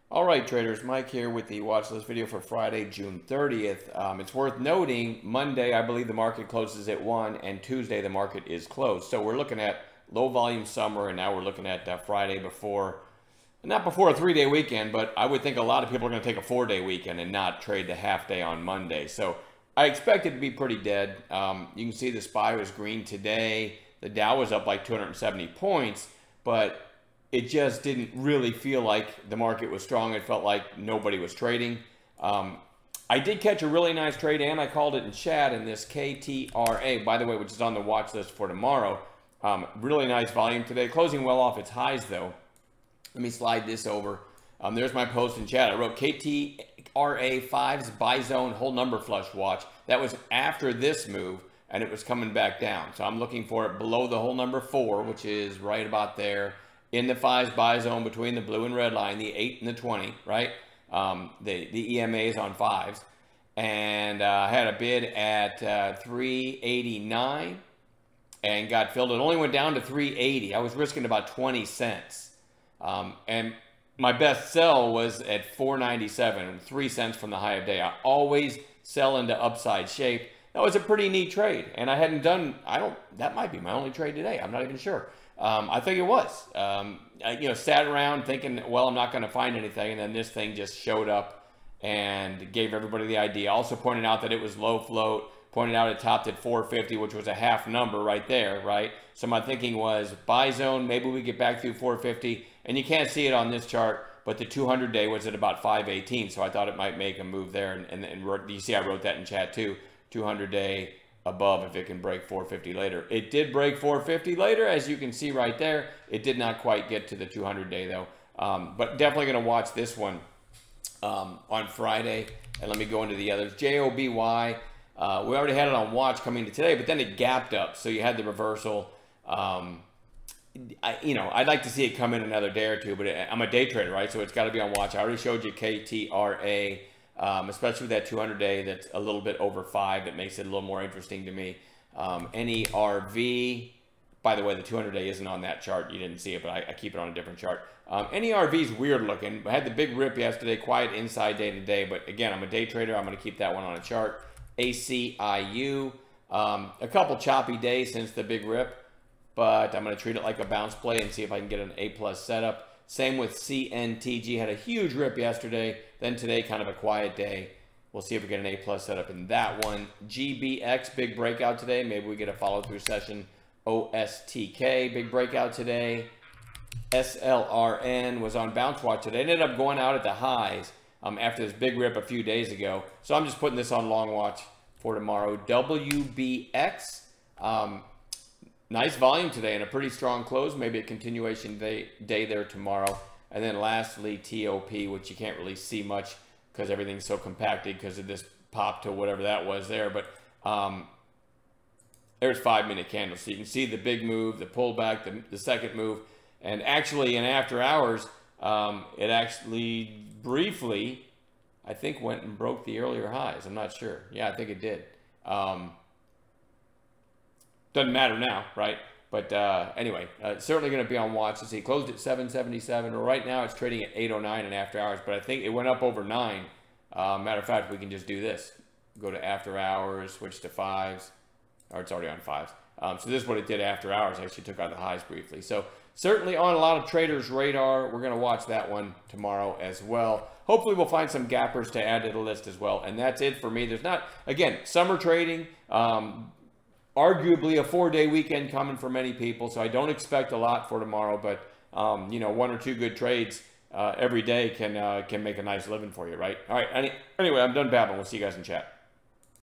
All right, traders, Mike here with the watch list video for Friday, June 30th. It's worth noting, Monday, I believe the market closes at 1, and Tuesday the market is closed. So we're looking at low volume summer, and now we're looking at Friday before, not before a 3-day weekend, but I would think a lot of people are going to take a 4-day weekend and not trade the half day on Monday. So I expect it to be pretty dead. You can see the SPY was green today. The Dow was up like 270 points, but it just didn't really feel like the market was strong. It felt like nobody was trading. I did catch a really nice trade, and I called it in chat, in this KTRA, by the way, which is on the watch list for tomorrow. Really nice volume today. Closing well off its highs, though. Let me slide this over. There's my post in chat. I wrote KTRA 5's buy zone whole number flush watch. That was after this move, and it was coming back down. So I'm looking for it below the whole number 4, which is right about there, in the 5's buy zone between the blue and red line, the 8 and the 20, right? The EMA is on 5's. And I had a bid at 389 and got filled. It only went down to 380. I was risking about 20 cents. And my best sell was at 497, 3 cents from the high of day. I always sell into upside shape. That was a pretty neat trade. And I hadn't done, that might be my only trade today. I'm not even sure. I think it was. I sat around thinking, well, I'm not going to find anything. And then this thing just showed up and gave everybody the idea. Also pointed out that it was low float. Pointed out it topped at 450, which was a half number right there, right? So my thinking was buy zone, maybe we get back through 450. And you can't see it on this chart, but the 200-day was at about 518. So I thought it might make a move there. And you see I wrote that in chat too. 200-day above if it can break 450 later. It did break 450 later, as you can see right there. It did not quite get to the 200-day though. But definitely going to watch this one on Friday. And let me go into the others. JOBY, we already had it on watch coming to today, but then it gapped up. So you had the reversal. I'd like to see it come in another day or two, but I'm a day trader, right? So it's got to be on watch. I already showed you KTRA. Especially with that 200-day that's a little bit over 5, that makes it a little more interesting to me. NERV, by the way, the 200-day isn't on that chart. You didn't see it, but I keep it on a different chart. NERV is weird looking. I had the big rip yesterday, quiet inside day to day, but again, I'm a day trader. I'm going to keep that one on a chart. ACIU, a couple choppy days since the big rip, but I'm going to treat it like a bounce play and see if I can get an A+ setup. Same with CNTG, had a huge rip yesterday, then today kind of a quiet day. We'll see if we get an A+ setup in that one. GBX, big breakout today. Maybe we get a follow-through session. OSTK, big breakout today. SLRN was on bounce watch today. It ended up going out at the highs after this big rip a few days ago. So I'm just putting this on long watch for tomorrow. WBX, nice volume today and a pretty strong close. Maybe a continuation day there tomorrow. And then lastly, TOP, which you can't really see much because everything's so compacted because of this pop to whatever that was there. But there's 5-minute candles. So you can see the big move, the pullback, the second move. And actually in after hours, it actually briefly, I think, went and broke the earlier highs. I'm not sure. Yeah, I think it did. Doesn't matter now, right? But anyway, certainly going to be on watch. Let's see, closed at 777. Right now it's trading at 809 in after hours, but I think it went up over 9. Matter of fact, we can just do this. Go to after hours, switch to 5s, or it's already on 5s. So this is what it did after hours. Actually took out the highs briefly. So certainly on a lot of traders' radar. We're going to watch that one tomorrow as well. Hopefully we'll find some gappers to add to the list as well. And that's it for me. There's not, again, summer trading, arguably a 4-day weekend coming for many people, so I don't expect a lot for tomorrow, but 1 or 2 good trades every day can make a nice living for you, right? All right, anyway, I'm done babbling. We'll see you guys in chat.